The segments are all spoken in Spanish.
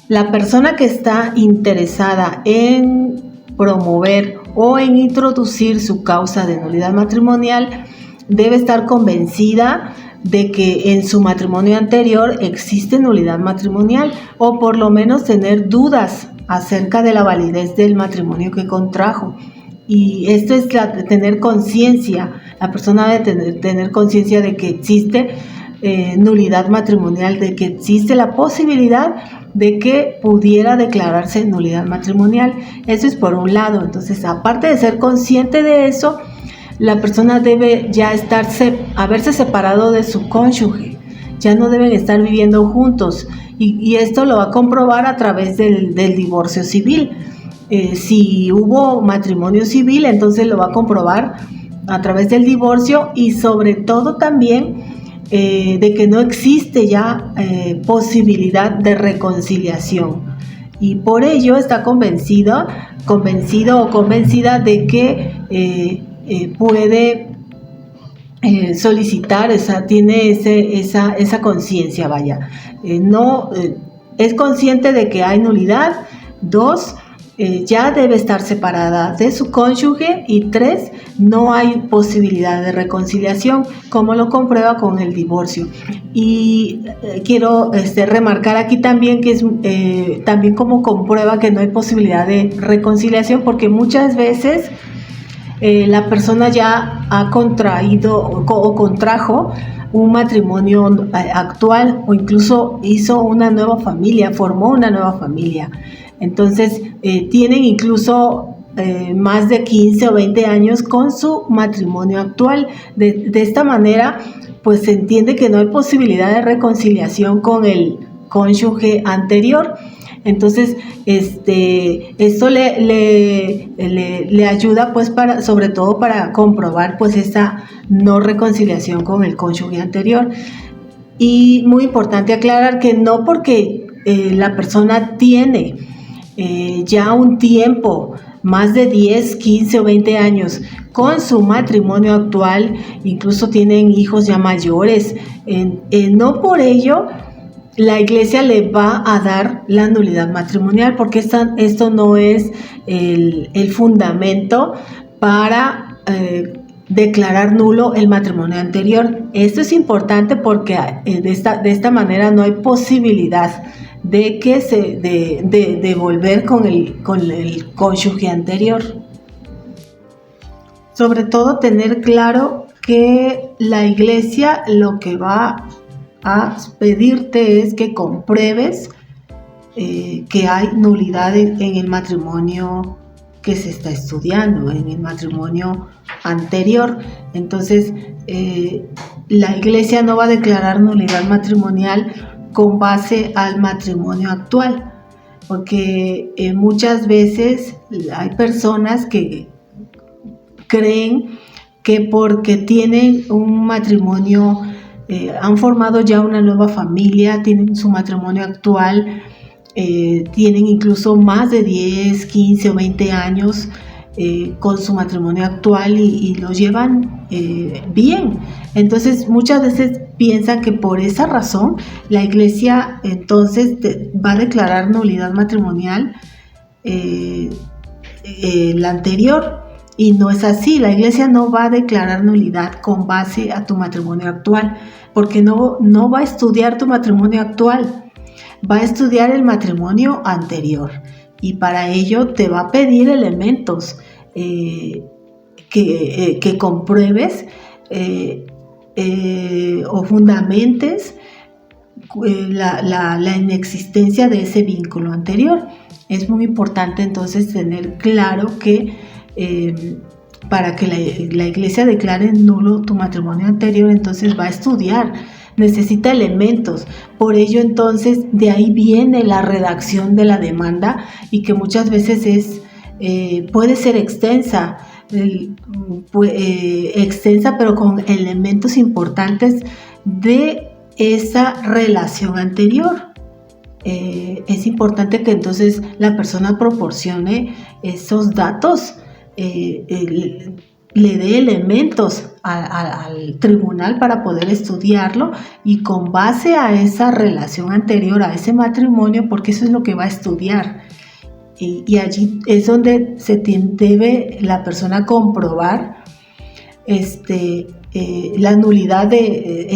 La persona que está interesada en promover o en introducir su causa de nulidad matrimonial debe estar convencida de que en su matrimonio anterior existe nulidad matrimonial, o por lo menos tener dudas acerca de la validez del matrimonio que contrajo. Y esto es tener conciencia. La persona debe tener conciencia de que existe nulidad matrimonial, de que existe la posibilidad de que pudiera declararse nulidad matrimonial. Eso es por un lado. Entonces, aparte de ser consciente de eso, la persona debe ya haberse separado de su cónyuge. Ya no deben estar viviendo juntos. Y esto lo va a comprobar a través del divorcio civil. Si hubo matrimonio civil, entonces lo va a comprobar a través del divorcio, y sobre todo también de que no existe ya posibilidad de reconciliación, y por ello está convencido o convencida de que puede solicitar, tiene esa conciencia, es consciente de que hay nulidad. 2, ya debe estar separada de su cónyuge, y 3, no hay posibilidad de reconciliación, como lo comprueba con el divorcio. Y quiero remarcar aquí también que es también como comprueba que no hay posibilidad de reconciliación, porque muchas veces la persona ya ha contraído o contrajo un matrimonio actual, o incluso hizo una nueva familia, formó una nueva familia. Entonces tienen incluso más de 15 o 20 años con su matrimonio actual. De esta manera, pues se entiende que no hay posibilidad de reconciliación con el cónyuge anterior. Entonces, esto le ayuda, pues, sobre todo para comprobar, pues, esta no reconciliación con el cónyuge anterior. Y muy importante aclarar que no porque la persona tiene ya un tiempo, más de 10, 15 o 20 años con su matrimonio actual, incluso tienen hijos ya mayores, no por ello la iglesia le va a dar la nulidad matrimonial, porque esto no es el fundamento para declarar nulo el matrimonio anterior. Esto es importante porque de esta manera no hay posibilidad de que de volver con el cónyuge anterior. Sobre todo tener claro que la iglesia lo que va a pedirte es que compruebes que hay nulidad en el matrimonio que se está estudiando, en el matrimonio anterior. Entonces, la iglesia no va a declarar nulidad matrimonial con base al matrimonio actual, porque muchas veces hay personas que creen que porque tienen un matrimonio, han formado ya una nueva familia, tienen su matrimonio actual, tienen incluso más de 10, 15 o 20 años con su matrimonio actual y lo llevan bien. Entonces muchas veces piensan que por esa razón la iglesia entonces va a declarar nulidad matrimonial la anterior, y no es así. La iglesia no va a declarar nulidad con base a tu matrimonio actual, porque no va a estudiar tu matrimonio actual, va a estudiar el matrimonio anterior, y para ello te va a pedir elementos que compruebes o fundamentes la inexistencia de ese vínculo anterior. Es muy importante entonces tener claro que para que la iglesia declare nulo tu matrimonio anterior, entonces va a estudiar, necesita elementos. Por ello entonces de ahí viene la redacción de la demanda, y que muchas veces puede ser extensa, pero con elementos importantes de esa relación anterior. Es importante que entonces la persona proporcione esos datos, le dé elementos al tribunal para poder estudiarlo y con base a esa relación anterior, a ese matrimonio, porque eso es lo que va a estudiar. Y allí es donde debe la persona comprobar la nulidad de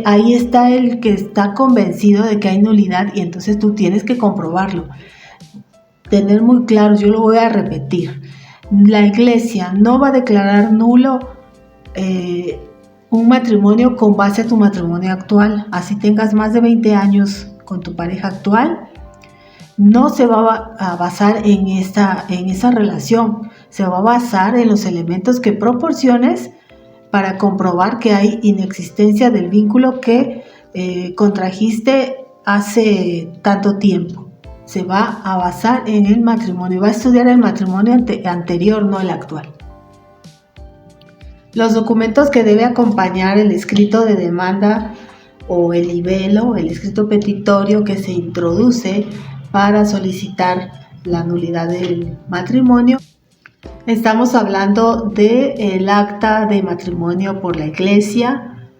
ahí está el que está convencido de que hay nulidad, y entonces tú tienes que comprobarlo. Tener muy claro, yo lo voy a repetir, la iglesia no va a declarar nulo un matrimonio con base a tu matrimonio actual. Así tengas más de 20 años con tu pareja actual, no se va a basar en esa relación, se va a basar en los elementos que proporciones para comprobar que hay inexistencia del vínculo que contrajiste hace tanto tiempo. Se va a basar en el matrimonio, va a estudiar el matrimonio anterior, no el actual. Los documentos que debe acompañar el escrito de demanda o el libelo, el escrito petitorio que se introduce para solicitar la nulidad del matrimonio. Estamos hablando del acta de matrimonio por la iglesia,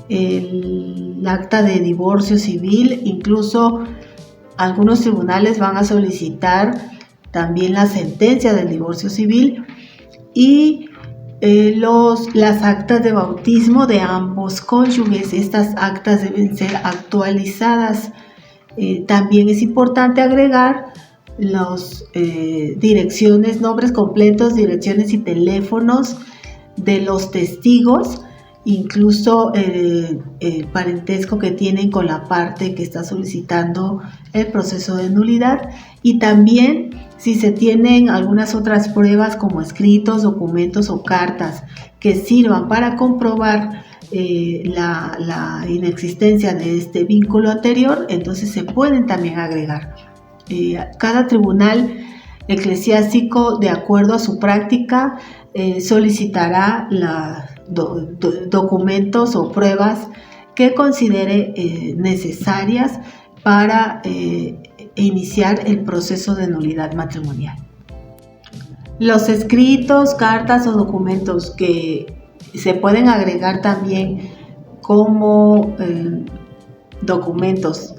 el acta de divorcio civil, incluso algunos tribunales van a solicitar también la sentencia del divorcio civil y las actas de bautismo de ambos cónyuges. Estas actas deben ser actualizadas. También es importante agregar las direcciones, nombres completos, direcciones y teléfonos de los testigos, incluso el parentesco que tienen con la parte que está solicitando el proceso de nulidad, y también si se tienen algunas otras pruebas como escritos, documentos o cartas que sirvan para comprobar la inexistencia de este vínculo anterior, entonces se pueden también agregar. Cada tribunal eclesiástico, de acuerdo a su práctica, solicitará documentos o pruebas que considere necesarias para iniciar el proceso de nulidad matrimonial. Los escritos, cartas o documentos que se pueden agregar también como documentos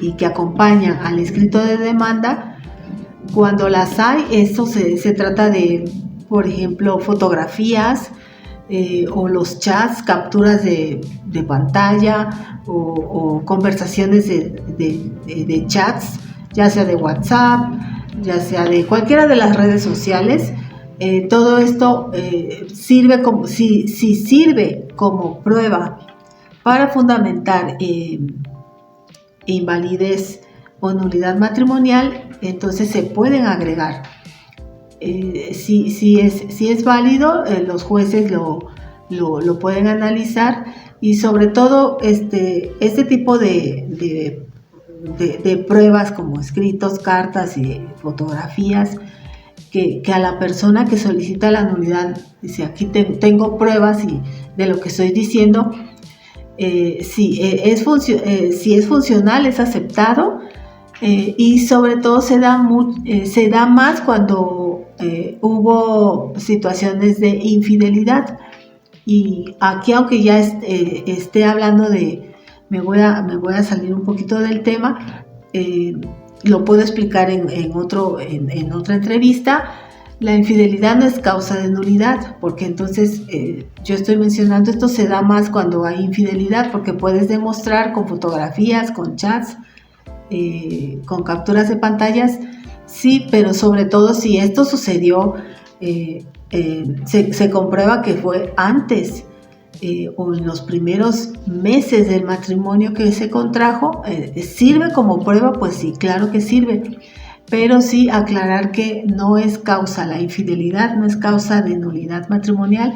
y que acompañan al escrito de demanda, cuando las hay, esto se trata de, por ejemplo, fotografías o los chats, capturas de pantalla o conversaciones de chats, ya sea de WhatsApp, ya sea de cualquiera de las redes sociales. Todo esto sirve como prueba para fundamentar invalidez o nulidad matrimonial, entonces se pueden agregar. Si es válido, los jueces lo pueden analizar, y sobre todo este tipo de pruebas como escritos, cartas y fotografías, que a la persona que solicita la nulidad dice: aquí tengo pruebas de lo que estoy diciendo. Si es funcional, es aceptado, y sobre todo se da más cuando hubo situaciones de infidelidad. Y aquí, aunque ya esté hablando me voy a salir un poquito del tema, lo puedo explicar en otra entrevista. La infidelidad no es causa de nulidad, porque entonces yo estoy mencionando esto, se da más cuando hay infidelidad, porque puedes demostrar con fotografías, con chats, con capturas de pantallas, sí, pero sobre todo si esto sucedió, se comprueba que fue antes o en los primeros meses del matrimonio que se contrajo. ¿Sirve como prueba? Pues sí, claro que sirve. Pero sí aclarar que no es causa, la infidelidad no es causa de nulidad matrimonial.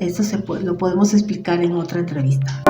Eso lo podemos explicar en otra entrevista.